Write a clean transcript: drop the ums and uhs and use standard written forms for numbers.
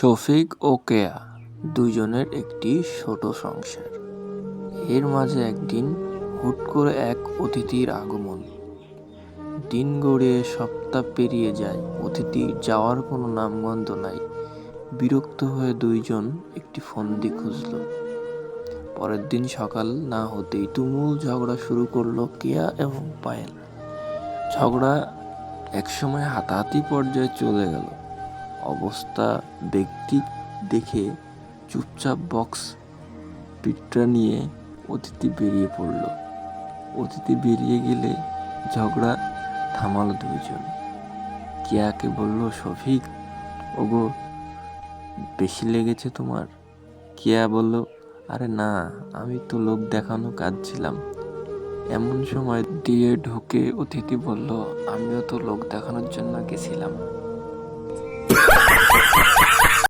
শফিক ও কেয়া দুজনের একটি ছোট সংসার। এর মাঝে একদিন হুট করে এক অতিথির আগমন। দিন গড়িয়ে সপ্তাহ পেরিয়ে যায়, অতিথি যাওয়ার কোনো নামগন্ধ নাই। বিরক্ত হয়ে দুইজন একটি ফন্দি খুঁজল। পরের দিন সকাল না হতেই তুমুল ঝগড়া শুরু করলো কেয়া এবং পায়েল। ঝগড়া একসময় হাতাহাতি পর্যায়ে চলে গেল। অবস্থা ব্যক্তি দেখে চুপচাপ বক্স পিঠটা নিয়ে অতিথি বেরিয়ে পড়ল। অতিথি বেরিয়ে গেলে ঝগড়া থামালো দুইজন। কেয়াকে বলল, শফিক, ওগো বেশি লেগেছে তোমার? কেয়া বলল, আরে না, আমি তো লোক দেখানো কাঁদছিলাম। এমন সময় দিয়ে ঢুকে অতিথি বলল, আমিও তো লোক দেখানোর জন্য গেছিলাম।